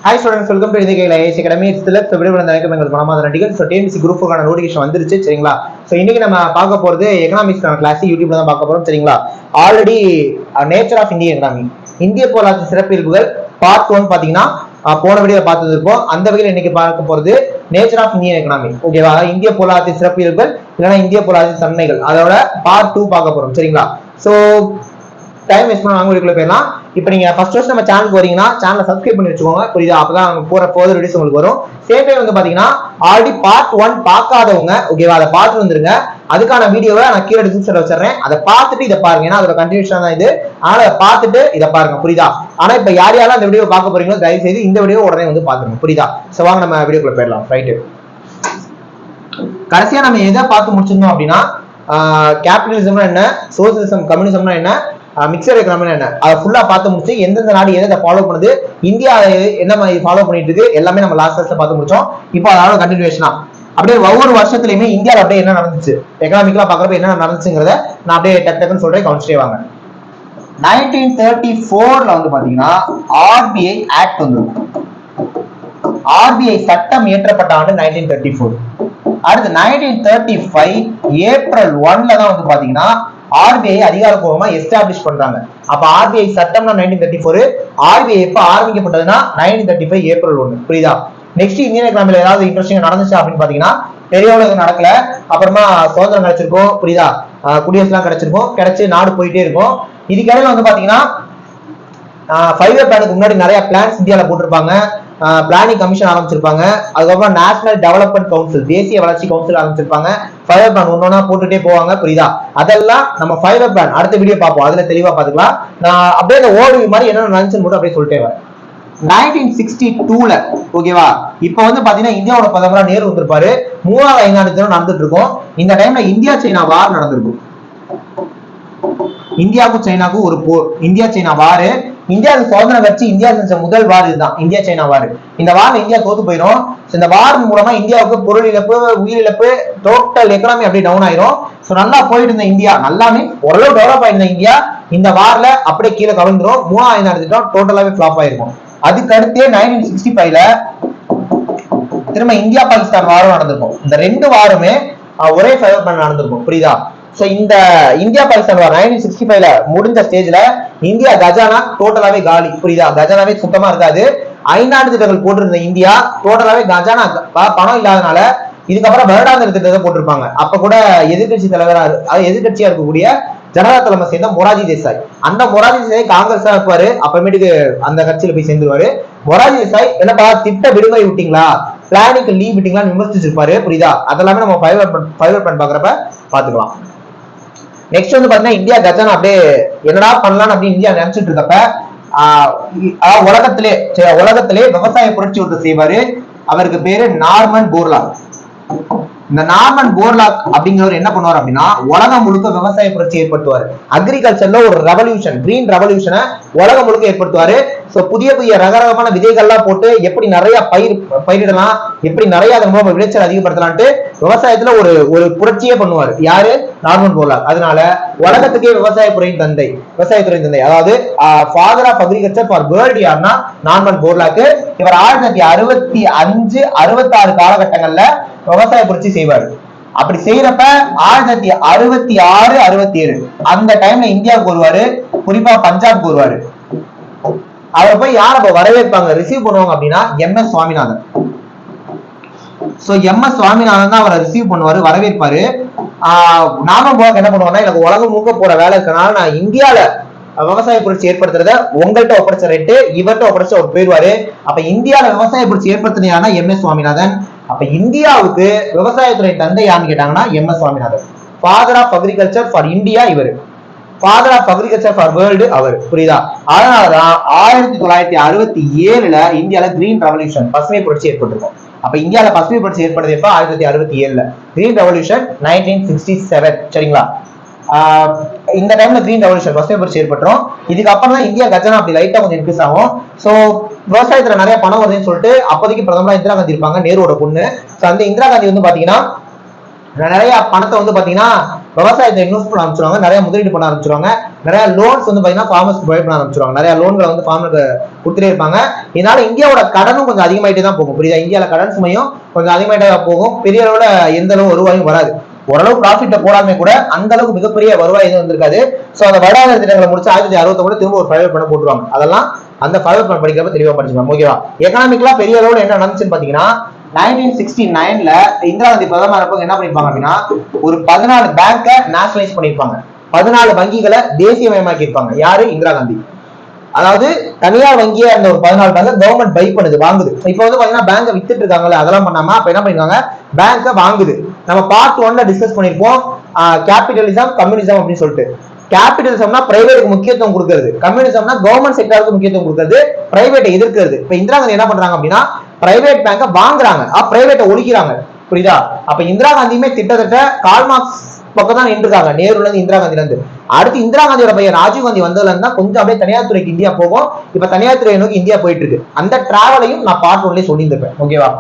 Hi students, welcome to இதுகையில் IAS academy. சிலர் எங்களுக்கு பணமாக நடிகர். ஸோ டிஎன்பிசி குரூப்புக்கான நோட்டிஃபிகேஷன் வந்துருச்சு. சரிங்களா? ஸோ இன்னைக்கு நம்ம பார்க்க போகிறது எக்கனாமிக்ஸ்க்கான கிளாஸ் யூடியூப்ல தான் பார்க்க போகிறோம். சரிங்களா? Already nature of Indian economy, இந்திய பொருளாதார சிறப்பியல்புகள் பார்ட் 1 பார்த்தீங்கன்னா போன வீடியோ பார்த்துட்டு இருக்கோம். அந்த வகையில் இன்னைக்கு பார்க்க போகிறது நேச்சர் ஆஃப் இந்தியன் எக்கனாமி. ஓகேவா? இந்திய பொருளாதார சிறப்பியல்புகள் இல்லைன்னா இந்திய பொருளாதார தன்மைகள், அதோட பார்ட் 2 பார்க்க போகிறோம். சரிங்களா? ஸோ டைம் வேஸ்ட் பண்ண வீடியோக்குள்ள போயிடலாம். இப்போ நீங்க ஃபர்ஸ்ட் நம்ம சேனலுக்கு வரீங்கன்னா சேனலை சப்ஸ்கிரைப் பண்ணி வச்சுக்கோங்க. புரியுதா? அப்பதான் போற போதர் வீடியோஸ் உங்களுக்கு வரும். சேம் டைம் வந்து பாத்தீங்கன்னா ஆல்ரெடி பார்ட் 1 பார்க்காதவங்க ஓகேவா, அதை பார்த்து வந்துருங்க. அதுக்கான வீடியோவை நான் கீழே டிஸ்கிரிப்ஷன்ல வச்சிடறேன். அதை பார்த்துட்டு இதை பாருங்க. ஏன்னா அதோட கண்டினியூஷன் தான் இது. அதனால அதை பார்த்துட்டு இதை பாருங்க. புரியுதா? ஆனா இப்ப யார் யாரெல்லாம் இந்த வீடியோ பார்க்க போறீங்களோ தயவு செய்து இந்த வீடியோ உடனே வந்து பாத்துருங்க. புரியுதா? சோ வாங்க நம்ம வீடியோக்குள்ள போயிடலாம். ரைட்டு, கடைசியா நம்ம எதை பார்த்து முடிச்சிருந்தோம் அப்படின்னா கேபிட்டலிசம்னா என்ன, சோசியலிசம் கம்யூனிசம்னா என்ன, மிக்சர் எக்கனாமினா என்ன, அதை ஃபுல்லா பார்த்து முடிச்சு எந்தெந்த நாடு எதை ஃபாலோ பண்ணுது, இந்தியா என்ன மாதிரி ஃபாலோ பண்ணிட்டு இருக்கு, எல்லாமே நம்ம லாஸ்ட் கிளாஸ்ல பார்த்து முடிச்சோம். இப்போ அதோட கண்டினியூஷனா அப்படியே ஒவ்வொரு வருஷத்துலயுமே இந்தியாவில் அப்படியே என்ன நடந்துச்சு, எக்கனாமிக்கலா பாக்குறப்ப என்ன நடந்துச்சுங்கிறத நான் அப்படியே டக்குன்னு சொல்றேன், கவனிச்சிட்டே வாங்க. 1934ல வந்து பாத்தீங்கன்னா ஆர்பிஐ ஆக்ட் வந்துருக்கும். ஆர்பிஐ சட்டம் இயற்றப்பட்ட ஆண்டு 1934. அடுத்து 1935 ஏப்ரல் 1ல தான் வந்து பாத்தீங்கன்னா ஆர்பிஐ அதிகாரப்பூர்வமா எஸ்டாப்ளிஷ் பண்றாங்க. அப்ப ஆர்பிஐ சட்டம்னா 1934, ஆர்பிஐ எப்ப ஆரம்பிக்கப்பட்டதுன்னா 1935 ஏப்ரல் 1. புரியுதா? நெக்ஸ்ட் இந்தியன் எக்கனாமில ஏதாவது இன்ட்ரெஸ்டிங் நடந்துச்சு அப்படின்னு பாத்தீங்கன்னா பெரிய அளவுக்கு நடக்கல. அப்புறமா சுதந்திரம் கிடைச்சிருக்கும். புரியுதா? குடியரசு எல்லாம் கிடைச்சிருக்கும். கிடைச்சு நாடு போயிட்டே இருக்கும். இதுக்கிடையில வந்து பாத்தீங்கன்னா 5 இயர் பிளானுக்கு முன்னாடி நிறைய பிளான்ஸ் இந்தியாவில போட்டிருப்பாங்க. பிளானிங் கமிஷன் ஆரம்பிச்சிருப்பாங்க. அதுக்கப்புறம் நேஷனல் டெவலப்மெண்ட் கவுன்சில், தேசிய வளர்ச்சி கவுன்சில் ஆரம்பிச்சிருப்பாங்க. 5 இயர் பிளான் ஒன்னொன்னா போட்டுட்டே போவாங்க. புரியுதா? அதெல்லாம் நம்ம 5 இயர் பிளான் அடுத்த வீடியோ பார்ப்போம், அதுல தெளிவா பாத்துக்கலாம். நான் அப்படியே அந்த ஓடு மாதிரி என்ன நடந்துச்சுன்னு மட்டும் அப்படியே சொல்லிட்டே வரேன். 1962ல ஓகேவா, இப்ப வந்து பாத்தீங்கன்னா இந்தியாவோட பிரதமரா நேரு வந்திருப்பாரு. 3வது ஐந்தாண்டு தினம் நடந்துட்டு இருக்கும். இந்த டைம்ல இந்தியா சைனா வார் நடந்திருக்கும். இந்தியாவுக்கும் சைனாக்கும் ஒரு போர், இந்தியா சைனா வாரு. இந்தியாவுக்கு சுதந்திரம் வச்சு இந்தியா செஞ்ச முதல் வார் இதுதான், இந்தியா சைனா வார். இந்த வார்ல இந்தியா தோத்து போயிடும். இந்த வார் மூலமா இந்தியாவுக்கு பொருள் இழப்பு, உயிரிழப்பு, டோட்டல் எக்கனாமி அப்படியே டவுன் ஆயிரும். சோ நல்லா போயிட்டு இருந்த இந்தியா, நல்லாமே ஓரளவு டெவலப் ஆயிருந்த இந்தியா இந்த வார்ல அப்படியே கீழே கவிழ்ந்துரும். 3வது திட்டம் டோட்டலாவே ஃபிளாப் ஆயிருக்கும். அதுக்கு அடுத்தே 1965ல திரும்ப இந்தியா பாகிஸ்தான் வாரம் நடந்திருக்கும். இந்த 2 வாரமே ஒரே ஃபைவ் பண்ண நடந்திருக்கும். புரியுதா? சோ இந்த இந்தியா பாகிஸ்தான் வார் 1965ல முடிஞ்ச ஸ்டேஜ்ல இந்தியா கஜானா டோட்டலாவே காலி. புரியுதா? கஜானாவே சுத்தமா இருக்காது. 5 ஆண்டு திட்டங்கள் போட்டிருந்த இந்தியா டோட்டலாவே கஜானா பணம் இல்லாதனால இதுக்கப்புறம் வருடாந்திர திட்டத்தை போட்டிருப்பாங்க. அப்ப கூட எதிர்கட்சி தலைவரா, எதிர்கட்சியா இருக்கக்கூடிய ஜனதா தலைமை சேர்ந்த மொராஜி தேசாய், அந்த மொராஜி தேசாய் காங்கிரஸா இருப்பாரு. அப்புறமேட்டுக்கு அந்த கட்சியில போய் சேர்ந்துருவாரு. மொராஜி தேசாய் என்னப்பா திட்ட விடுமுறை விட்டீங்களா, பிளானிக்கு லீவ் விட்டீங்களான்னு விமர்சிச்சிருப்பாரு. புரியுதா? அதெல்லாமே நம்ம ஃபைவர் பிளான் பாக்குறப்ப பாத்துக்கலாம். நெக்ஸ்ட் வந்து பாத்தீங்கன்னா இந்தியா கஜானா அப்படியே என்னடா பண்ணலாம் அப்படின்னு இந்தியா நினைச்சிட்டு இருக்கப்ப உலகத்திலே விவசாய புரட்சி ஒருத்தர் செய்வாரு. அவருக்கு பேரு நார்மன் போர்லாக். இந்த நார்மன் போர்லாக் அப்படிங்கிறவர் என்ன பண்ணுவார் அப்படின்னா உலகம் முழுக்க விவசாய புரட்சி ஏற்படுத்துவார். அக்ரிகல்ச்சர்ல ஒரு ரெவல்யூஷன், கிரீன் ரெவல்யூஷனை உலகம் முழுக்க ஏற்படுத்துவாரு. சோ புதிய புதிய ரகரகமான விதைகள்லாம் போட்டு எப்படி நிறைய பயிரிடலாம், எப்படி நிறைய அதன் மூலம் விளைச்சல் அதிகப்படுத்தலான்ட்டு விவசாயத்துல ஒரு புரட்சியே பண்ணுவார். யாரு? Norman Borlaug. அதனால உலகத்துக்கே விவசாயத்துறையின் தந்தை, அதாவது father of agriculture for world யாருன்னா நார்மன் போர்லாக். இவர் 1965, 66 காலகட்டங்கள்ல விவசாய புரட்சி செய்வார். அப்படி செய்யறப்ப 1966, 67 அந்த டைம்ல இந்தியாவுக்கு வருவாரு. குறிப்பா பஞ்சாப்க்கு வருவாரு. அவரை போய் யார வரவேற்பாங்க, ரிசீவ் பண்ணுவாங்க அப்படின்னா MS Swaminathan. So MS Swaminathan தான் அவரை ரிசீவ் பண்ணுவாரு, வரவேற்பாரு. நாம என்ன பண்ணுவோம்னா, எனக்கு உலகம் முழுக்க போற வேலை இருக்கனால நான் இந்தியால விவசாய புரட்சி ஏற்படுத்துறத உங்கள்கிட்ட ஒப்படைச்ச ரெட்டு இவர்கிட்ட ஒப்படைச்ச ஒரு போயிருவாரு. அப்ப இந்தியால விவசாய புரட்சி ஏற்படுத்தினா MS சுவாமிநாதன். அப்ப இந்தியாவுக்கு விவசாயத்துறை தந்தை யாருன்னு கேட்டாங்கன்னா MS Swaminathan. Father of agriculture for India இவர், father of agriculture for world அவர். புரியுதா? அதனாலதான் 1967ல இந்தியால கிரீன் ரெவல்யூஷன், பசுமை புரட்சி ஏற்பட்டிருக்கும். அப்ப இந்தியால பசுமை புரட்சி ஏற்படுது எப்ப? 1967ல. Green revolution 1967. சரிங்களா? இந்த டைம்ல கிரீன் ரெவல்யூஷன், பசுமை புரட்சி ஏற்பட்டுரும். இதுக்கப்புறம் தான் இந்தியா கஜானா அப்படி லைட்டா கொஞ்சம் இன்க்ரீஸ் ஆகும். சோ விவசாயத்துல நிறைய பணம் வருதுன்னு சொல்லிட்டு அப்போதைக்கு பிரதமரா இந்திரா காந்தி இருப்பாங்க, நேருவோட பொண்ணு. சோ அந்த இந்திரா காந்தி வந்து பாத்தீங்கன்னா நிறைய பணத்தை வந்து பாத்தீங்கன்னா விவசாயத்தை இன்வெஸ்ட் பண்ண ஆரம்பிச்சிருவாங்க, நிறைய முதலீடு பண்ண ஆரம்பிச்சிருவாங்க. நிறைய லோன்ஸ் வந்து பாத்தீங்கன்னா ஃபார்மர்ஸ்க்கு ப்ரொவைட் பண்ண ஆரம்பிச்சிருவாங்க. நிறைய லோன்களை வந்து ஃபார்மருக்கு கொடுத்துட்டே இருப்பாங்க. இதனால இந்தியாவோட கடனும் கொஞ்சம் அதிகமாயிட்டே தான் போகும். புரியுதா? இந்தியாவில கடன் சுமையும் கொஞ்சம் அதிகமாயிட்டே தான் போகும். பெரிய அளவுல எந்த அளவு வருவாயும் வராது. ஓரளவு ப்ராஃபிட்ட போடாமே கூட அந்த அளவுக்கு மிகப்பெரிய வருவாய் எதுவும் வந்திருக்காது. சோ அந்த வடாத திட்டங்களை முடிச்சு 1960 திரும்ப ஒரு பிரைவேட் பண்ண போட்டுருவாங்க. அதெல்லாம் அந்த பிரைவேட் பண்ண படிக்கிறப்ப தெளிவா படிச்சுக்கலாம். ஓகேவா? எக்கனாமிக்கலா பெரிய அளவுல என்ன நடந்துச்சுன்னு பாத்தீங்கன்னா 1969ல இந்திரா காந்தி பிரதமர் இருப்பவங்க என்ன பண்ணிருப்பாங்க அப்படின்னா ஒரு 14 பேங்கை நேஷனலைஸ் பண்ணிருப்பாங்க. 14 வங்கிகளை தேசியமயமாக்கி இருப்பாங்க. யாரு? இந்திரா காந்தி. அதாவது தனியார் வங்கியா இருந்த ஒரு 14 பேங்க கவர்மெண்ட் பை பண்ணுது, வாங்குது. இப்ப வந்து பாத்தீங்கன்னா பேங்கை வித்துட்டு இருக்காங்கல்ல, அதெல்லாம் பண்ணாம அப்ப என்ன பண்ணிருக்காங்க, பேங்கை வாங்குது. நம்ம பார்ட் 1ல டிஸ்கஸ் பண்ணிருப்போம் கேபிட்டலிசம் கம்யூனிசம் அப்படின்னு சொல்லிட்டு. கேபிட்டலிசம்னா பிரைவேட்டுக்கு முக்கியத்துவம் கொடுக்கிறது, கம்யூனிசம்னா கவர்மெண்ட் செக்டருக்கு முக்கியத்துவம் கொடுக்கிறது, பிரைவேட்டை எதிர்க்கிறது. இப்ப இந்திரா காந்தி என்ன பண்றாங்க அப்படின்னா பிரைவேட் பேங்கை வாங்குறாங்க, பிரைவேட்டை ஒழிக்கிறாங்க. புரியுதா? அப்ப இந்திரா காந்தியுமே கிட்டத்தட்ட கால்மார்க்ஸ் பக்கம் தான் நின்றுருக்காங்க, நேருல இருந்து இந்திரா காந்தில இருந்து. அடுத்து இந்திரா காந்தியோட பையன் ராஜீவ் காந்தி வந்ததுல இருந்தா கொஞ்சம் அப்படியே தனியார் துறைக்கு இந்தியா போகும். இப்ப தனியார் துறை நோக்கி இந்தியா போயிட்டு இருக்கு. அந்த டிராவலையும் நான் பார்ட் 1லயே சொல்லியிருந்திருப்பேன். ஓகேவா?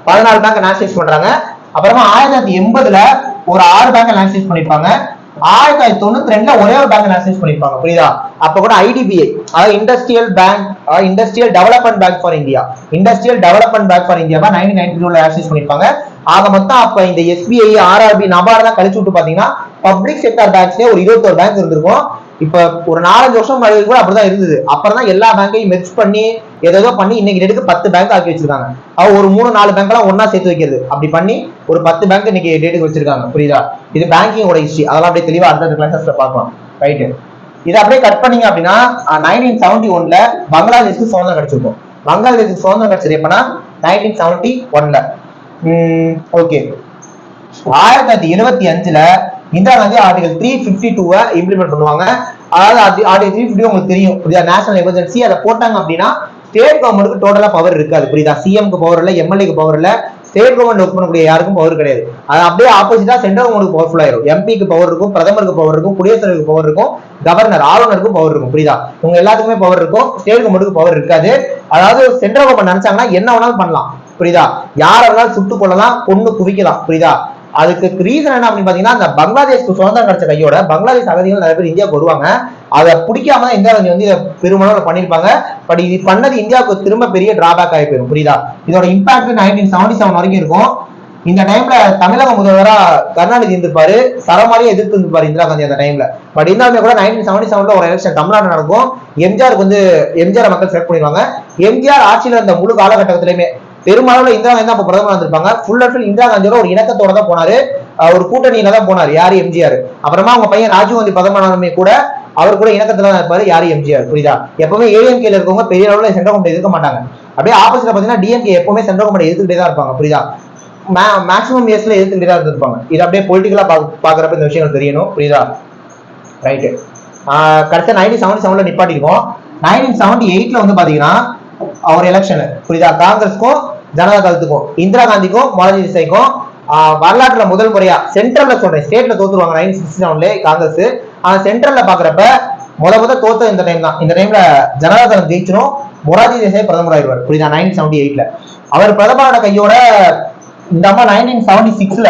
14 பேங்க் நேஷனலைஸ் பண்றாங்க. அப்புறமா 1980ல ஒரு 6 பேங்க் நேஷனலைஸ் பண்ணிருப்பாங்க. 1992ல ஒரே ஒரு பேங்க் நேஷனலைஸ் பண்ணிருப்பாங்க. புரியுதா? அப்ப கூட ஐடிபிஐ, அதாவது industrial bank, industrial development bank for India, industrial development bank for India 1992ல நேஷனலைஸ் பண்ணிருப்பாங்க. ஆக மொத்தம் அப்ப இந்த எஸ்பிஐ, ஆர்ஆர்பி, நபார்ட் தான் கழிச்சு விட்டு பாத்தீங்கன்னா பப்ளிக் செக்டர் பேங்க்ஸ்லயே ஒரு 21 பேங்க் இருந்திருக்கும். இப்ப ஒரு 4-5 வருஷம் முன்னாடி கூட அப்படிதான் இருந்தது. அப்புறம் தான் எல்லா பேங்கையும் மெர்ஜ் பண்ணி ஏதோ பண்ணி இன்னைக்கு டேட்டுக்கு 10 பேங்க் ஆக்கி வச்சிருக்காங்க. ஒரு 3-4 பேங்க் எல்லாம் ஒன்னா சேர்த்து வைக்கிறது, அப்படி பண்ணி ஒரு 10 பேங்க் இன்னைக்கு டேட்டுக்கு வச்சிருக்காங்க. புரியுதா? இது பேங்கிங்கோட ஹிஸ்டரி. அதெல்லாம் அப்படியே தெளிவா அடுத்த கிளாஸஸ்ல பார்க்கலாம். ரைட்டு. இதை அப்படியே கட் பண்ணீங்க அப்படின்னா 1971ல பங்களாதேஷ்க்கு சுதந்திரம் கிடைச்சிருக்கும். பங்களாதேஷ்க்கு சுதந்திரம் கிடைச்சது எப்பன்னா 1971ல. ஓகே. 1975ல இந்திரா காந்தி ஆர்டிகல் 352 இம்ப்ளிமெண்ட் பண்ணுவாங்க. அதாவது ஆர்டிகல் 350 உங்களுக்கு தெரியும். புரியுதா? National emergency. அதை போட்டாங்க அப்படின்னா ஸ்டேட் கவர்மெண்ட்டுக்கு டோட்டலா பவர் இருக்காது. புரியுதா? சிஎம்க்கு பவர் இல்ல, எம்எல்ஏக்கு பவர் இல்ல, ஸ்டேட் கவர்மெண்ட் ஒர்க் பண்ணக்கூடிய யாருக்கும் பவர் கிடையாது. அது அப்படியே ஆப்போசிட்டா சென்ட்ரல் கவர்மெண்ட் பவர்ஃபுல் ஆயிரும். எம்பிக்கு பவர் இருக்கும், பிரதமருக்கு பவர் இருக்கும், குடியரசுத் தலைவருக்கு பவர் இருக்கும், கவர்னர் ஆளுநருக்கும் பவர் இருக்கும். புரியுதா? உங்க எல்லாத்துக்குமே பவர் இருக்கும், ஸ்டேட் கவர்மெண்ட்டுக்கு பவர் இருக்காது. அதாவது சென்ட்ரல் கவர்மெண்ட் நினைச்சாங்கன்னா என்ன வேணாலும் பண்ணலாம். புரியுதா? யார வேணாலும் சுட்டு கொள்ளலாம், கொண்டு குவிக்கலாம். புரியுதா? அதுக்கு ரீசன் என்ன அப்படின்னு பாத்தீங்கன்னா அந்த பங்களாதேஷ்க்கு சுதந்திரம் கிடைச்ச கையோட பங்களாதேஷ் அகதிகள் நிறைய பேர் இந்தியாவுக்கு வருவாங்க. அதை பிடிக்காம தான் இந்தியா வந்து பெருமளவில் பண்ணிருப்பாங்க. பட் இது பண்ணது இந்தியாவுக்கு திரும்ப பெரிய டிராபேக் ஆகி போயிடும். புரியுதா? இதோட இம்பாக்ட் 1977 வரைக்கும் இருக்கும். இந்த டைம்ல தமிழக முதல்வரா கருணாநிதி இருந்திருப்பாரு, சரமாரியா எதிர்த்து இருந்திருப்பாரு இந்திரா காந்தி அந்த டைம்ல. பட் இருந்தாலுமே கூட 1977ல ஒரு எலெக்ஷன் தமிழ்நாடு நடக்கும். எம்ஜிஆருக்கு வந்து எம்ஜிஆர் மக்கள் செலக்ட் பண்ணிடுவாங்க. எம்ஜிஆர் ஆட்சியில இருந்த முழு காலகட்டத்திலுமே பெருமளவுல இந்திரா காந்தி தான் பிரதமர் வந்திருப்பாங்க. ஃபுல் அண்ட் ஃபுல் இந்திரா காந்தியோட ஒரு இணக்கத்தோட தான் போனாரு, ஒரு கூட்டணியில தான் போனாரு. யாரு? எம்ஜிஆர். அப்புறமா அவங்க பையன் ராஜீவ் காந்தி பிரதமர் கூட அவர் கூட இணக்கத்துல தான் இருப்பாரு. யாரு? எம்ஜிஆர். புரியுதா? எப்பவுமே ஏடிஎம்கேல இருக்கவங்க பெரிய அளவுல சென்ட்ரல் கவர்மெண்ட் எதிர்க்க மாட்டாங்க. அப்படியே ஆப்போசிட்ல பாத்தீங்கன்னா டிஎம்கே எப்பவுமே சென்ட்ரல் கவர்மெண்ட் எதிர்த்துக்கிட்டே தான் இருப்பாங்க. புரியுதா? மேக்ஸிமம் இயர்ஸ்ல எதிர்த்துக்கிட்டே தான் இருப்பாங்க. இது அப்படியே பொலிட்டிக்கலா பாக்குறப்ப இந்த விஷயங்கள் தெரியணும். புரியுதா? ரைட்டு. கடைசியா 1977ல நிப்பாட்டிருக்கோம். 1978ல வந்து பாத்தீங்கன்னா ஒரு எலெக்ஷன். புரியுதா? காங்கிரஸ்க்கும் ஜனதா தளத்துக்கும், இந்திரா காந்திக்கும் மொரார்ஜி தேசாய்க்கும் வரலாற்றுல முதல் முறையா சென்ட்ரல்ல சொல்றேன், ஸ்டேட்ல தோத்துருவாங்க 1967ல காங்கிரஸ். ஆனா சென்ட்ரல்ல பாக்குறப்ப முத தோத்த இந்த டைம் தான். இந்த டைம்ல ஜனதா தளம் ஜெயிச்சிடும், மொரார்ஜி தேசாய் பிரதமர் ஆயிடுவார். புரியுதா? 1978ல அவர் பிரதமரோட கையோட இந்த அம்மா 1976ல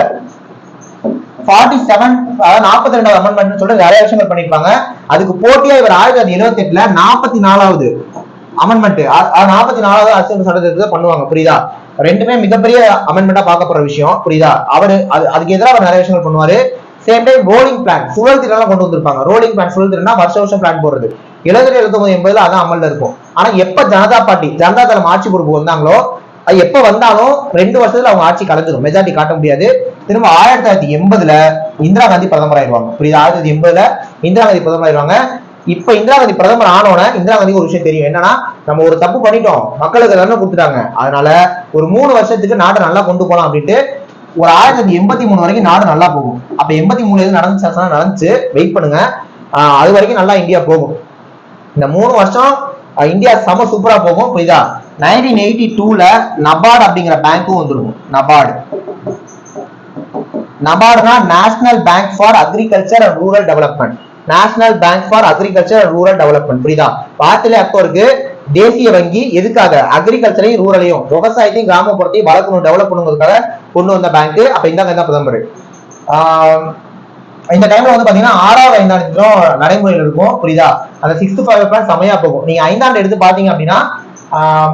42 அமெண்ட்மெண்ட் சொல்லிட்டு நிறைய விஷயங்கள் பண்ணிருப்பாங்க. அதுக்கு போட்டியா இவர் 1978ல 44வது அமெண்ட்மெண்ட், 44வது அரசியல் சட்டத்தை பண்ணுவாங்க. புரியுதா? ரெண்டுமே மிகப்பெரிய அமெண்ட்மெண்டா பார்க்கப்படுற விஷயம். புரியுதா? அவரு அதுக்கு எதிராக அவர் நிறைய விஷயங்கள் பண்ணுவாரு. சேம் டைம் ரோலிங் பிளான், சுழல் திட்டம் கொண்டு வந்திருப்பாங்க. ரோலிங் பிளான், சுழல் திட்டம்னா வருஷம் பிளான் போடுறது. 1979-80ல அதான் அமல்ல இருக்கும். ஆனா எப்ப ஜனதா தளம் ஆட்சி பொறுப்பு வந்தாங்களோ, அது எப்ப வந்தாலும் 2 வருஷத்துல அவங்க ஆட்சி கலந்துடும், மெஜாரிட்டி காட்ட முடியாது. திரும்ப 1980ல இந்திரா காந்தி பிரதமர் ஆயிடுவாங்க. புரியுதா? 1980ல இந்திரா காந்தி பிரதமர் ஆயிடுவாங்க. இப்ப இந்திரா காந்தி பிரதமர் ஆனோட இந்திரா காந்திக்கு ஒரு விஷயம் தெரியும். என்னன்னா, நம்ம ஒரு தப்பு பண்ணிட்டோம், மக்களுக்கு தானே கொடுத்துட்டாங்க, அதனால ஒரு 3 வருஷத்துக்கு நாட்டை நல்லா கொண்டு போலாம் அப்படின்ட்டு ஒரு 1983 வரைக்கும் நாடு நல்லா போகும். அப்ப 83 எது நடந்துச்சு, வெயிட் பண்ணுங்க, அது வரைக்கும் நல்லா இந்தியா போகும். இந்த 3 வருஷம் இந்தியா செம சூப்பரா போகும். புரியுதா? 1982ல நபார்டு அப்படிங்கிற பேங்க்கும் வந்துடும். நபார்டுனா national bank for agriculture and rural development. National bank for agriculture and rural development. புரியுதா? பாத்துல அர்த்தம் இருக்கு. தேசிய வங்கி எதுக்காக? அக்ரிகல்ச்சரையும் ரூரலையும், விவசாயத்தையும் கிராமப்புறத்தையும் வளர்க்கணும், டெவலப் பண்ணுங்கிறதுக்காக கொண்டு வந்த பேங்க். அப்ப இந்த பிரதமர் இந்த டைம்ல வந்து பாத்தீங்கன்னா 6வது 5ஆண்டு திட்டம் நடைமுறையில் இருக்கும், புரியுதா? அந்த 6th 5 பிளான் செமையா போகும். நீங்க 5ஆண்டு எடுத்து பாத்தீங்க அப்படின்னா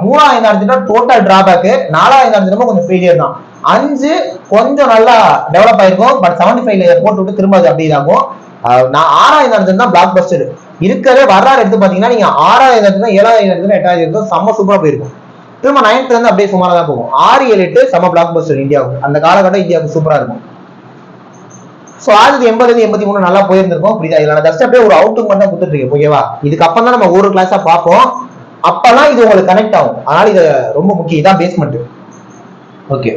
3வது 5ஆண்டு திட்டம் டோட்டல் டிராபேக், 4வது 5ஆண்டு திட்டம் கொஞ்சம் ஃபெயிலியர் தான். 5 கொஞ்சம் நல்லா டெவலப் ஆயிருக்கும், பட் 75 போட்டு விட்டு திரும்ப அது அப்படி இதாகும். 6வது 5ஆண்டு திட்டம் தான் பிளாக் பஸ்டர் இருக்கவே. வரலாறு எடுத்து பாத்தீங்கன்னா நீங்க 6வது 5ஆண்டு திட்டம் 7வது 5ஆண்டு திட்டம் 8வது திட்டம் செம்ம சூப்பரா போயிருக்கும். திரும்ப 9th இருந்து அப்படியே சுமாரா தான் போகும். 6 7 8 செம்ம பிளாக் பஸ்டர் இந்தியாவுக்கு. அந்த காலகட்டம் இந்தியாவுக்கு சூப்பரா இருக்கும். சோ 1980 83 நல்லா போயிருந்திருக்கும், புரியுதா? இதுல ஜஸ்ட் அப்படியே ஒரு அவுட்லுக் மட்டும் கொடுத்துட்டு இருக்கேன், ஓகேவா? இதுக்கு அப்புறம் தான் நம்ம ஒரு கிளாஸா பார்ப்போம், அப்பெல்லாம் இது உங்களுக்கு கனெக்ட் ஆகும். அதனால இது ரொம்ப முக்கியம், இதான் பேஸ்மெண்ட். ஓகே,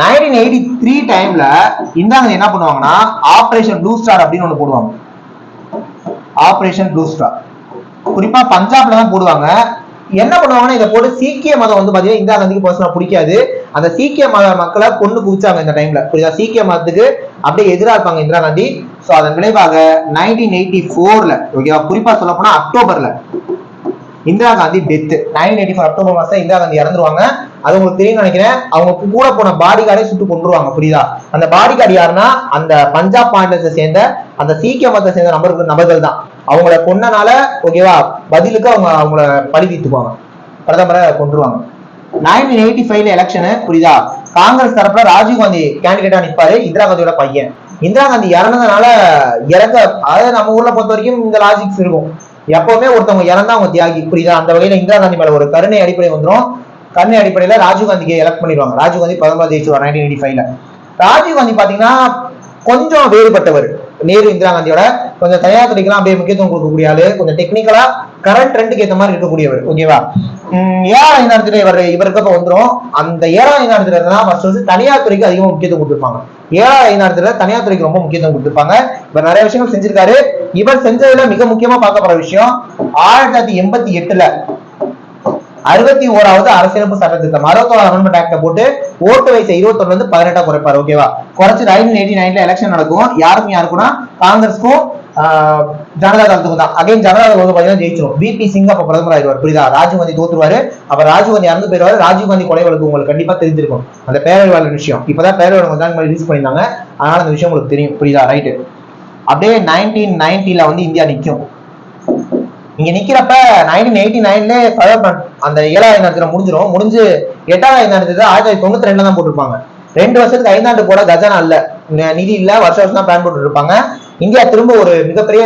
1983 டைம்ல இந்தாங்க என்ன பண்ணுவாங்கன்னா ஆபரேஷன் ப்ளூ ஸ்டார் அப்படின்னு ஒண்ணு போடுவாங்க. ஆபரேஷன் ப்ளூ ஸ்டார் குறிப்பா பஞ்சாப்ல தான் போடுவாங்க. என்ன பண்ணுவாங்கன்னா இதை போட்டு சீக்கிய மதம் வந்து பாத்தீங்கன்னா இந்திரா காந்திக்கு பர்சனலா பிடிக்காது. அந்த சீக்கிய மத மக்களை கொண்டு குவிச்சாங்க இந்த டைம்ல, புரியுதா? சீக்கிய மதத்துக்கு அப்படியே எதிராக இருப்பாங்க இந்திரா காந்தி. சோ அதன் விளைவாக 1984ல, ஓகேவா, குறிப்பா சொல்ல போனா அக்டோபர்ல இந்திரா காந்தி டெத். 1984 அக்டோபர் மாசம் இந்திரா காந்தி இறந்துருவாங்க. அது உங்களுக்கு தெரியும் நினைக்கிறேன். அவங்க கூட போன பாடி கார்டை சுட்டு கொண்டுருவாங்க, புரியுதா? அந்த பாடி கார்டு யாருன்னா அந்த பஞ்சாப் மாநிலத்தை சேர்ந்த அந்த சீக்கிய மதத்தை சேர்ந்த நபர்கள் தான். அவங்கள கொன்னனால, ஓகேவா, பதிலுக்கு அவங்கள பழி தீர்த்துக்குவாங்க, பிரதமரை கொண்டுருவாங்க. 1985 எலெக்ஷனு, புரியுதா? காங்கிரஸ் தரப்புல ராஜீவ் காந்தி கேண்டிடேட்டா நிற்பாரு, இந்திரா காந்தியோட பையன். இந்திரா காந்தி இறந்ததுனால அதாவது நம்ம ஊர்ல பொறுத்த வரைக்கும் இந்த லாஜிக்ஸ் இருக்கும், எப்பவுமே ஒருத்தவங்க இறந்தா அவங்க தியாகி, புரியுதா? அந்த வகையில இந்திரா காந்தி மேல ஒரு கருணை அடிப்படை வந்துடும். கருணை அடிப்படையில ராஜீவ் காந்திக்கு எலக்ட் பண்ணிடுவாங்க. ராஜீவ் காந்தி பிரதமர் ஜெயிச்சுவார் 1985ல. ராஜீவ் காந்தி பாத்தீங்கன்னா கொஞ்சம் வேறுபட்டவர் நேரு இந்திரா காந்தியோட. கொஞ்சம் தனியார் துறைக்கெல்லாம் அப்படியே முக்கியத்துவம் கொடுக்கக்கூடிய ஆளு, கொஞ்சம் டெக்னிக்கலா கரண்ட் ட்ரெண்டுக்கு ஏற்ற மாதிரி இருக்கக்கூடியவர், ஓகேவா? 7வது 5ஆண்டு இவருக்கு வந்துடும். அந்த 7வது 5ஆண்டு தான் ஃபர்ஸ்ட் தனியார் துறைக்கு அதிகமா முக்கியத்துவம் கொடுத்திருப்பாங்க. 7வது 5ஆண்டு தனியார் துறைக்கு ரொம்ப முக்கியத்துவம் கொடுத்திருப்பாங்க. இவர் நிறைய விஷயங்கள் செஞ்சிருக்காரு. இவர் செஞ்சதுல மிக முக்கியமா பார்க்கப்படுற விஷயம் 1988ல 61வது அரசியலமைப்பு சட்ட திட்டம் 61வது அமெண்ட்மெண்ட் ஆக்ட போட்டு ஓட்டு வயசை 21 இருந்து 18 குறைப்பாரு, ஓகேவா? குறைச்சு 1989ல எலெக்ஷன் நடக்கும். யாருக்கும்னா காங்கிரஸ்க்கும் ஜனதா தளத்துக்கும் தான். அகைன் ஜனதா தளம் வந்து பாத்தீங்கன்னா ஜெயிச்சிரும். பிபி சிங் அப்ப பிரதமர் ஆயிடுவார், புரியுதா? ராஜீவ் காந்தி தோத்துருவாரு. அப்ப ராஜீவ் காந்தி இறந்து போயிடுவாரு. ராஜீவ் காந்தி கொலை வழக்கு உங்களுக்கு கண்டிப்பா தெரிஞ்சிருக்கும், அந்த பேரறிவாளர் விஷயம். இப்பதான் பேரறிவாளர் தான் ரிலீஸ் பண்ணிருந்தாங்க, அதனால அந்த விஷயம் உங்களுக்கு தெரியும், புரியுதா? ரைட்டு. அப்படியே 1990ல வந்து இந்தியா நிக்கும். இங்க நிக்கிறப்ப 1989ல அந்த 7வது 5ஆண்டு முடிஞ்சிடும். முடிஞ்சு 8வது 5ஆண்டு 1992 தான் போட்டிருப்பாங்க. 2 வருஷத்துக்கு 5ஆண்டு போட கஜானா இல்ல, நிதி இல்ல, வருஷம் தான் பிளான் போட்டு இருப்பாங்க. இந்தியா திரும்ப ஒரு மிகப்பெரிய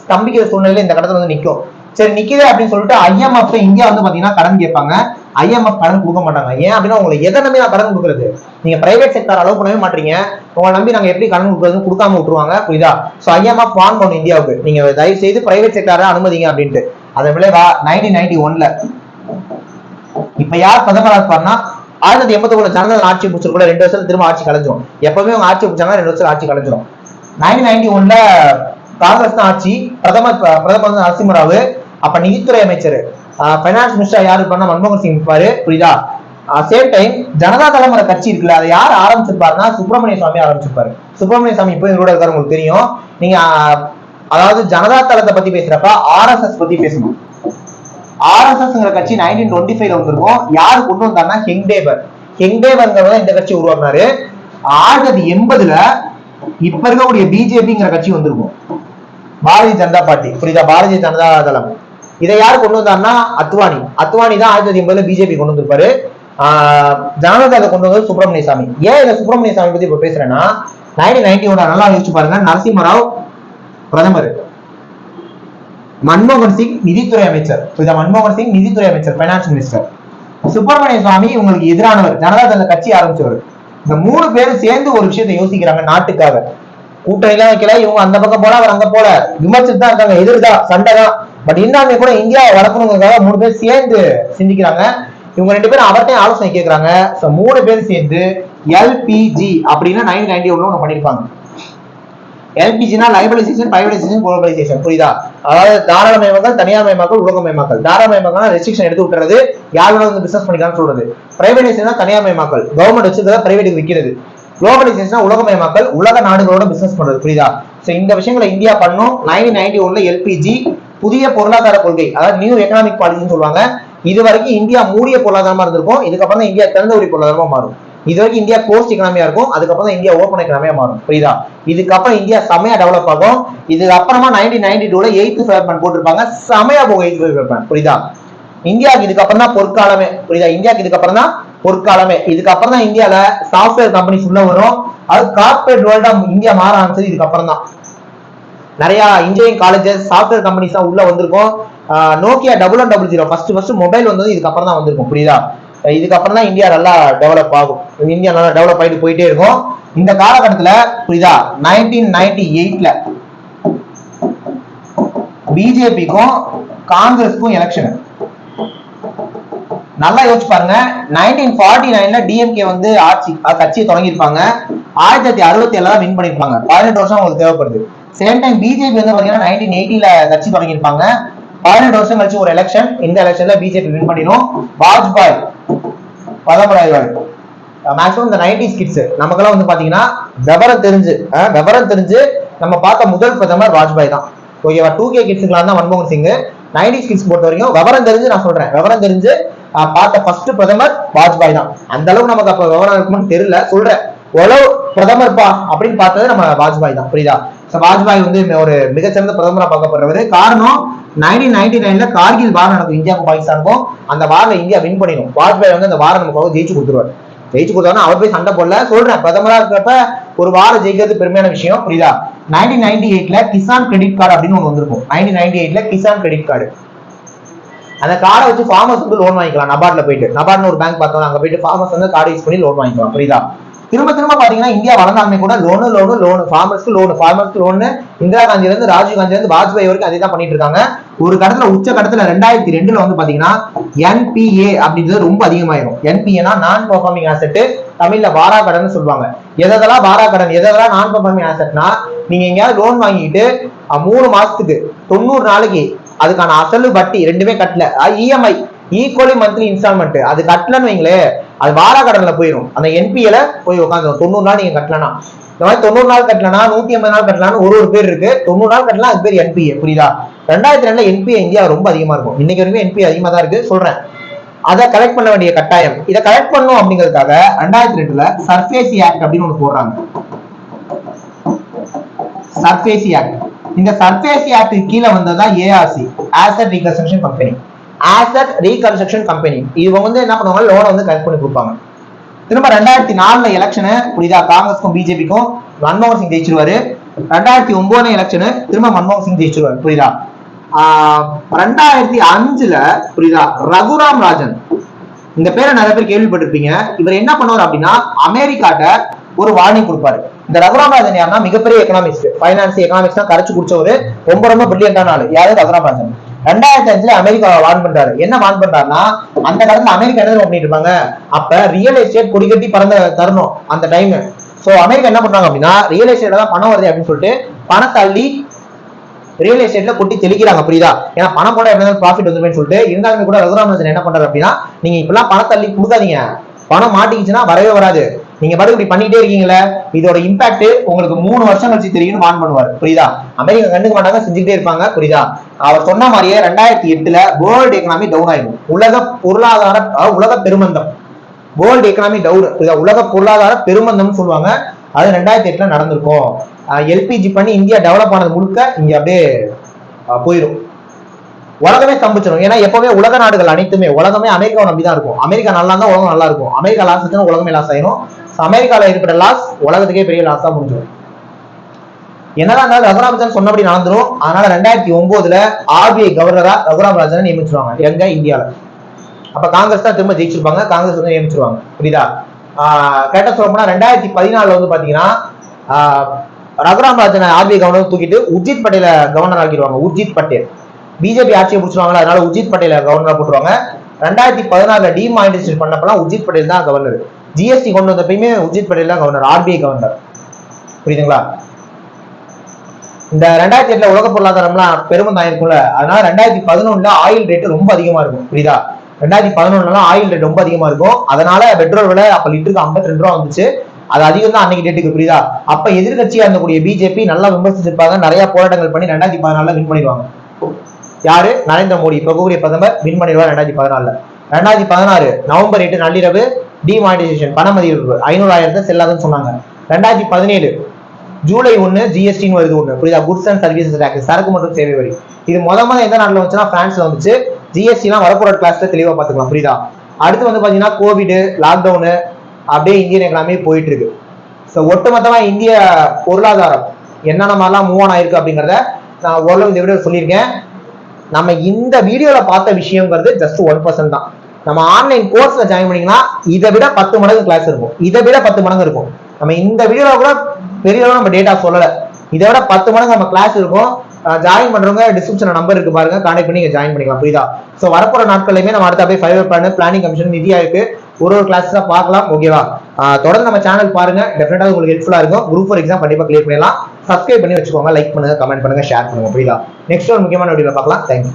ஸ்தம்பிக்கிற சூழ்நிலையில இந்த கடத்துல வந்து நிக்கும். சரி நிக்குது அப்படின்னு சொல்லிட்டு IMF இந்தியா வந்து பாத்தீங்கன்னா கடன் கேட்பாங்க. IMF கடன் கொடுக்க மாட்டாங்க. ஏன் அப்படின்னா உங்களுக்கு எதை நம்பி நான் கடன் கொடுக்குறது? நீங்க பிரைவேட் செக்டர் அலோவ் பண்ணவே மாட்டீங்க, உங்களை நம்பி நாங்க எப்படி கடன் கொடுக்குறதுன்னு கொடுக்காம விட்டுருவாங்க, புரியுதா? சோ IMF வான் பண்ணும் இந்தியாவுக்கு, நீங்க தயவு செய்து பிரைவேட் செக்டரை அனுமதிங்க அப்படின்ட்டு. அதன் விளைவா 1991ல இப்ப யார் பிரதமரா இருப்பாருன்னா 1981 ஜனதா ஆட்சி பிடிச்சிருக்கூட 2 வருஷத்துல திரும்ப ஆட்சி கலைஞ்சிரும். எப்பவுமே அவங்க ஆட்சி பிடிச்சாங்க 2 வருஷம் ஆட்சி கலைஞ்சிரும். 1991ல காங்கிரஸ் தான் ஆட்சி. பிரதமர் நரசிம்மராவ். அப்ப நிதித்துறை அமைச்சர் பைனான்ஸ் மினிஸ்டர் யாரு இருப்பாருன்னா மன்மோகன் சிங் இருப்பாரு, புரியுதா? சேம் டைம் ஜனதா தளம் கட்சி இருக்குல்ல, அதை யார் ஆரம்பிச்சிருப்பாருன்னா சுப்பிரமணிய சுவாமி ஆரம்பிச்சிருப்பாரு. சுப்பிரமணிய சாமி இப்போ எங்களோட இருக்காரு, உங்களுக்கு தெரியும். நீங்க அதாவது ஜனதா தளத்தை பத்தி பேசுறப்ப RSS பத்தி பேசணும். RSS கட்சி 1925ல வந்திருக்கும். யாரு கொண்டு வந்தாருன்னா ஹெங்டேவர். ஹெங்டேவர்ங்கிறத இந்த கட்சி உருவாக்குனாரு. 1980ல இப்ப இருக்கக்கூடிய பிஜேபிங்கிற கட்சி வந்திருக்கும், பாரதிய ஜனதா பார்ட்டி, புரியுதா? பாரதிய ஜனதா தளம். இதை யாரு கொண்டு வந்தாருன்னா அத்வானி. அத்வானி தான் 1980ல பிஜேபி கொண்டு வந்திருப்பாரு. ஜனதா தளத்தை கொண்டு வந்தது சுப்பிரமணிய சாமி. ஏன் இந்த சுப்பிரமணிய சாமி பத்தி இப்ப பேசுறேன்னா 1991 நல்லா யோசிச்சு பாருங்க. நரசிம்மராவ் பிரதமர், மன்மோகன் சிங் நிதித்துறை அமைச்சர், மன்மோகன் சிங் நிதித்துறை அமைச்சர், பைனான்ஸ் மினிஸ்டர். சுப்பிரமணிய சுவாமி உங்களுக்கு எதிரானவர், ஜனதா தள கட்சி ஆரம்பிச்சவர். இந்த 3 பேரும் சேர்ந்து ஒரு விஷயத்தை யோசிக்கிறாங்க நாட்டுக்காக. கூட்டணி எல்லாம் வைக்கல, இவங்க அந்த பக்கம் போல அவர் அங்க போல விமர்சித்து தான் இருக்காங்க, எதிர்தான், சண்டை தான். பட் இன்னும் கூட இந்தியா வளர்க்கணுங்கிறதுக்காக 3 பேர் சேர்ந்து சிந்திக்கிறாங்க. இவங்க 2 பேரும் அவர்கிட்ட ஆலோசனை கேட்கிறாங்க. 3 பேர் சேர்ந்து LPG அப்படின்னு 1991 ஒண்ணு பண்ணிருப்பாங்க. LPGனா லைபலைசேஷன், பிரைவேடைசேஷன், குளோபலைசேஷன், புரியுதா? அதாவது தாராளமயமாக்கல், தனியார்மயமாக்கல், உலகமயமாக்கல். தாராளமயமாக்கல் ரெஸ்ட்ரிக்ஷன் எடுத்து விட்டுறது, யார் வேணாலும் வந்து பிசினஸ் பண்ணிக்கலாம்னு சொல்றது. பிரைவேடைசேஷன் தனியார்மயமாக்கல், கவர்மெண்ட் வச்சிருக்கிறத பிரைவேட்டுக்கு விற்கிறது. குளோபலைசேஷன் உலகமயமாக்கல், உலக நாடுகளோட பிசினஸ் பண்றது, புரியுதா? சோ இந்த விஷயங்களை இந்தியா பண்ணும். 1991ல LPG புதிய பொருளாதார கொள்கை, அதாவது நியூ எக்கனாமிக் பாலிசின்னு சொல்லுவாங்க. இது வரைக்கும் இந்தியா மூடிய பொருளாதாரமா இருந்திருக்கும். இதுக்கப்புறம் தான் இந்தியா திறந்த ஒரு பொருளாதாரமா மாறும். இது வரைக்கும் இந்தியா போஸ்ட் எக்கனாமியா இருக்கும், அதுக்கப்புறம் தான் இந்தியா ஓப்பன் எக்கனாமியா மாறும். புரியுதா? இதுக்கப்புறம் இந்தியா செமையா டெவலப் ஆகும். இதுக்கு அப்புறமா 1992ல 8th டெவலப்மெண்ட் போட்டிருப்பாங்க, செமையா போகும் 8th டெவலப்மெண்ட். புரியுதா? இந்தியாவுக்கு இதுக்கப்புறம் தான் பொற்காலமே. புரியுதா? இந்தியாவுக்கு இதுக்கப்புறம் தான் பொற்காலமே. இதுக்கப்புறம் தான் இந்தியால சாஃப்ட்வேர் கம்பெனிஸ் உள்ள வரும். அது கார்பரேட் வேர்ல்டா இந்தியா மாற ஆரம்பிச்சது இதுக்கப்புறம் தான். நிறைய இன்ஜினியரிங் காலேஜஸ், சாஃப்ட்வேர் கம்பெனிஸ் தான் உள்ள வந்திருக்கும். நோக்கியா 1100 ஃபர்ஸ்ட் மொபைல் வந்தது இதுக்கப்புறம் தான் வந்திருக்கும். புரியுதா? இதுக்கப்புறம் தான் இந்தியா நல்லா டெவலப் ஆகும். இந்தியா நல்லா டெவலப் ஆகிட்டு போயிட்டே இருக்கும். இந்த காலகட்டத்துல புரியுதா 1998ல பிஜேபிக்கும் காங்கிரஸுக்கும் எலெக்ஷன். நல்லா யோசிச்சு பாருங்க. 1949ல டிஎம்கே வந்து கட்சியை தொடங்கியிருப்பாங்க. 1967 தான் வின் பண்ணிருப்பாங்க. 18 வருஷம் உங்களுக்கு தேவைப்படுது. சேம் டைம் பிஜேபி வந்து பாத்தீங்கன்னா 1980ல கட்சி தொடங்கியிருப்பாங்க. 18 வருஷம் கழிச்சு ஒரு எலெக்ஷன். இந்த எலெக்ஷன்ல பிஜேபி வின் பண்ணிடும். வாஜ்பாய் பிரதமர் ஆயிடுவாரு. மேக்ஸிமம் இந்த 90s கிட்ஸ் நமக்கெல்லாம் வந்து பாத்தீங்கன்னா விவரம் தெரிஞ்சு நம்ம பார்த்த முதல் பிரதமர் வாஜ்பாய் தான். ஓகேவா? 2K கிட்ஸுக்கெல்லாம் தான் மன்மோகன் சிங். 90s கிட்ஸ் பொறுத்த வரைக்கும் விவரம் தெரிஞ்சு நான் சொல்றேன், விவரம் தெரிஞ்சு பார்த்த ஃபர்ஸ்ட் பிரதமர் வாஜ்பாய் தான். அந்த அளவுக்கு நமக்கு அப்ப விவரம் இருக்குமான்னு தெரியல, சொல்றேன். எவ்வளவு பிரதமர் அப்படின்னு பார்த்தது நம்ம வாஜ்பாய் தான். புரியுதா? வாஜ்பாய் வந்து ஒரு மிகச்சிறந்த பிரதமரா பார்க்கப்படுறவர். காரணம் 1999ல கார்கில் வாரம் நடக்கும் இந்தியாவுக்கும் பாகிஸ்தானுக்கும். அந்த வாரம் இந்தியா வின் பண்ணிடும். வாஜ்பாய் வந்து அந்த வாரம் நமக்கு ஜெயிச்சு கொடுத்துருவார். ஜெயிச்சு கொடுத்தாருன்னா அவர் போய் சண்டை போடல, சொல்றேன். பிரதமரா இருக்கிறப்ப ஒரு வாரம் ஜெயிக்கிறது பெருமையான விஷயம். புரியுதா? 1998ல கிசான் கிரெடிட் கார்டு அப்படின்னு ஒன்று வந்திருக்கும். 1998ல கிசான் கிரெடிட் கார்டு. அந்த கார்டை வச்சு ஃபார்மர்ஸ் வந்து லோன் வாங்கிக்கலாம். நபார்ட்ல போயிட்டு, நபார்ட்னு ஒரு பேங்க் பார்த்தோம், அங்க போயிட்டு ஃபார்மர்ஸ் வந்து கார்டு யூஸ் பண்ணி லோன் வாங்கிக்கலாம். புரியுதா? திரும்ப பாத்தீங்கன்னா இந்தியா வளர்ந்தாலுமே கூட லோனு ஃபார்மர்ஸ்க்கு லோனு இந்திரா காந்தில இருந்து ராஜீவ் காந்தில இருந்து வாஜ்பாய் வரைக்கும் அதே தான் பண்ணிட்டு இருக்காங்க. ஒரு கடத்துல உச்ச கடத்துல 2002ல வந்து பாத்தீங்கன்னா என்பிஏ அப்படின்றது ரொம்ப அதிகமாயிரும். என்பிஏனா நான் பெர்ஃபார்மிங் ஆசெட், தமிழ்ல வாரா கடன் சொல்லுவாங்க. எதெல்லாம் வாரா கடன், எதெல்லாம் நான் பெர்ஃபார்மிங் ஆசெட்னா, நீங்க எங்கேயாவது லோன் வாங்கிட்டு 3 மாசத்துக்கு 90 நாளைக்கு அதுக்கான அசலு வட்டி ரெண்டுமே கட்டல, இஎம்ஐ ஈக்குவலி மந்த்லி இன்ஸ்டால்மெண்ட் அது கட்டலன்னு வைங்களே, அது வாரா கடன்ல போயிடும். அந்த என்பிஏல போய் உட்காந்து 90 நாள் நீங்க கட்டலனா, இந்த மாதிரி 90 நாள் கட்டலனா 180 நாள் கட்டலான்னு ஒரு பேர் இருக்கு. 90 நாள் கட்டலாம், அது பேர் என்பிஏ. புரியுதா? 2002ல என்பிஏ இந்தியா ரொம்ப அதிகமா இருக்கும். இன்னைக்கு வரைக்கும் என்பிஏ அதிகமா தான் இருக்கு, சொல்றேன். அதை கலெக்ட் பண்ண வேண்டிய கட்டாயம். இதை கலெக்ட் பண்ணும் அப்படிங்கிறதுக்காக 2002ல சர்ஃபேசி ஆக்ட் அப்படின்னு ஒண்ணு போடுறாங்க. சர்ஃபேசி ஆக்ட். இந்த சர்ஃபேசி ஆக்ட் கீழே வந்ததுதான் ARC, asset reconstruction company. Asset reconstruction company இவங்க வந்து என்ன பண்ணுவாங்க, லோனை வந்து கலெக்ட் பண்ணி கொடுப்பாங்க. திரும்ப 2004ல எலெக்ஷனு. புரியுதா? காங்கிரஸ்க்கும் பிஜேபிக்கும் மன்மோகன் சிங் ஜெயிச்சிருவாரு. 2009 எலெக்ஷனு திரும்ப மன்மோகன் சிங் ஜெயிச்சிருவாரு. புரியுதா? 2005ல புரியுதா ரகுராம் ராஜன், இந்த பேரை நிறைய பேர் கேள்விப்பட்டிருப்பீங்க. இவர் என்ன பண்ணுவார் அப்படின்னா அமெரிக்காட்ட ஒரு வார்னிங் கொடுப்பாரு. இந்த ரகுராம் ராஜன் யாருன்னா மிகப்பெரிய எக்கனாமிஸ்ட், பைனான்ஸ் எக்கனாமிக்ஸ் தான் கரைச்சு குடிச்சவரு, ரொம்ப பிரில்லியன்டான ஆளு. யாரு? ரகுராம் ராஜன். 2005ல அமெரிக்கா வார்ன் பண்றாரு. என்ன வார்ன் பண்றாருன்னா, அந்த காலத்துல அமெரிக்கா என்ன பண்ணிட்டு இருப்பாங்க, அப்ப ரியல் எஸ்டேட் கொடிக்கட்டி பறந்த தரணும் அந்த டைம். சோ அமெரிக்கா என்ன பண்றாங்க அப்படின்னா, ரியல் எஸ்டேட்ல தான் பணம் வருது அப்படின்னு சொல்லிட்டு பணத்தை அள்ளி ரியல் எஸ்டேட்ல கொட்டி தெளிக்கிறாங்க. புரியுதா? ஏன்னா பணம் கூட எப்படி ப்ராஃபிட் வந்துருன்னு சொல்லிட்டு. இருந்தாலுமே கூட ரகுராம் ராஜன் என்ன பண்றாரு அப்படின்னா, நீங்க இப்பெல்லாம் பணத்தை அள்ளி கொடுக்காதீங்க, பணம் மாட்டிக்கிச்சுன்னா வரவே வராது, நீங்க பாட்டு இப்படி பண்ணிட்டே இருக்கீங்களே, இதோட இம்பாக்ட் உங்களுக்கு 3 வருஷம் கழிச்சு தெரியும்னு வார்ன் பண்ணுவார். புரியுதா? அமெரிக்கா கண்டுக்க மாட்டாங்க, செஞ்சுட்டே இருப்பாங்க. புரியுதா? அவர் சொன்ன மாதிரியே 2008ல வேர்ல்டு எக்கனாமி டவுன் ஆயிடும். உலக பெருமந்தம், வேர்ல்டு எக்கனாமி டவுன். புரியுதா? உலக பொருளாதார பெருமந்தம்னு சொல்லுவாங்க. அது 2008ல நடந்திருக்கும். எல்பிஜி பண்ணி இந்தியா டெவலப் ஆனது முழுக்க இங்க அப்படியே போயிடும், உலகமே ஸ்தம்பிச்சிடும். ஏன்னா எப்பவுமே உலக நாடுகள் அனைத்துமே, உலகமே அமெரிக்காவை நம்பிதான் இருக்கும். அமெரிக்கா நல்லா இருந்தா உலகம் நல்லா இருக்கும். அமெரிக்கா லாஸ் ஆச்சுன்னா உலகமே லாஸ் ஆயிரும். அமெரிக்கால இருக்கிற லாஸ் உலகத்துக்கே பெரிய லாஸா முடிஞ்சிடும். என்னதான் ரகுராம் ராஜன் சொன்னபடி நடந்துரும். அதனால 2009ல ஆர்பிஐ கவர்னரா ரகுராம் ராஜனை நியமிச்சிருவாங்க. எங்க? இந்தியால. அப்ப காங்கிரஸ் தான் திரும்ப ஜெயிச்சிருப்பாங்க, காங்கிரஸ் வந்து நியமிச்சிருவாங்க. புரியுதா? கேட்ட சொல்ல போனா 2014 வந்து பாத்தீங்கன்னா ரகுராம் ராஜனை ஆர்பிஐ கவர்னர் தூக்கிட்டு உர்ஜித் பட்டேல கவர்னர் ஆக்கிடுவாங்க. உர்ஜித் பட்டேல் பிஜேபி ஆட்சியை பிடிச்சிருவாங்க, அதனால உர்ஜித் பட்டேல கவர்னரா போட்டுருவாங்க. 2016ல டிமானிட்டைசேஷன் பண்ணப்பலாம் உர்ஜித் பட்டேல் தான் கவர்னர். ஜிஎஸ்டி கொண்டு வந்தப்பயுமே உர்ஜித் பட்டேல் தான் கவர்னர், ஆர்பிஐ கவர்னர். புரியுதுங்களா? இந்த 2008ல உலக பொருளாதாரம்லாம் பெருமந்தம் ஆயிருக்கும்ல, அதனால 2011ல ஆயில் ரேட் ரொம்ப அதிகமா இருக்கும். புரியுதா? 2011ல ஆயில் ரேட் ரொம்ப அதிகமா இருக்கும். அதனால பெட்ரோல் விலை அப்ப லிட்டருக்கு 52 ரூபா வந்துச்சு. அது அதிகம் தான் அன்னைக்கு டேட்டுக்கு. புரியுதா? அப்ப எதிர்கட்சியா இருந்தக்கூடிய பிஜேபி நல்லா விமர்சிச்சிருப்பாங்க, நிறைய போராட்டங்கள் பண்ணி 2014ல வின் பண்ணிடுவாங்க. யாரு? நரேந்திர மோடி, இப்ப கூடிய பிரதமர் வின் பண்ணிடுவார் 2014ல. 2016 நவம்பர் 8 நள்ளிரவு டிமானிட்டைசேஷன் பண மதிப்பு 500,000 செல்லாதுன்னு சொன்னாங்க. 2017 ஜூலை 1 ஜிஎஸ்டின்னு வருது ஒண்ணு, புரியுதா? குட்ஸ் அண்ட் சர்வீசஸ் டேக்ஸ், சரக்கு மற்றும் சேவை வரி. இது முத எந்த நாட்டில் வந்துச்சுன்னா பிரான்ஸ்ல வந்துச்சு. ஜிஎஸ்டி எல்லாம் வரப்போற கிளாஸ்ல தெளிவா பாத்துக்கலாம், புரியுதா? அடுத்து வந்து பாத்தீங்கன்னா கோவிட், லாக்டவுனு, அப்படியே இந்தியன் எக்கனாமி போயிட்டு இருக்கு. ஸோ ஒட்டுமொத்தமா இந்திய பொருளாதாரம் என்னென்ன மாதிரிலாம் மூவ் ஆன் ஆயிருக்கு அப்படிங்கிறத நான் ஓரளவு இந்த வீடியோ சொல்லியிருக்கேன். நம்ம இந்த வீடியோல பார்த்த விஷயங்கிறது ஜஸ்ட் 1% தான். நம்ம ஆன்லைன் கோர்ஸ்ல ஜாயின் பண்ணீங்கன்னா இதை விட 10 மடங்கு கிளாஸ் இருக்கும், இதை விட 10 மடங்கு இருக்கும். நம்ம இந்த வீடியோல கூட பெரிய அளவு நம்ம டேட்டா சொல்லல, இதை விட 10 மடங்கு நம்ம கிளாஸ் இருக்கும். ஜாயின் பண்றவங்க டிஸ்கிரிப்ஷன்ல நம்பர் இருக்கு பாருங்க, கான்டாக்ட் பண்ணி நீங்க ஜாயின் பண்ணிக்கலாம், புரியுதா? ஸோ வரப்போற நாட்கள்லையுமே நம்ம அடுத்த அப்படியே 5 பிளான், பிளானிங் கமிஷன், நிதியா இருக்கு, ஒரு கிளாஸ் தான் பார்க்கலாம், ஓகேவா? தொடர்ந்து நம்ம சேனல் பாருங்க, டெஃபினட்டா உங்களுக்கு ஹெல்ப்ஃபுல்லா இருக்கும். குரூப் 4 எக்ஸாம் கண்டிப்பா கிளியர் பண்ணிடலாம். சப்ஸ்கிரைப் பண்ணி வச்சுக்கோங்க, லைக் பண்ணுங்க, கமெண்ட் பண்ணுங்க, ஷேர் பண்ணுங்க, புரியுதா? நெக்ஸ்ட் ஒரு முக்கியமான வீடியோல பார்க்கலாம். தேங்க்யூ.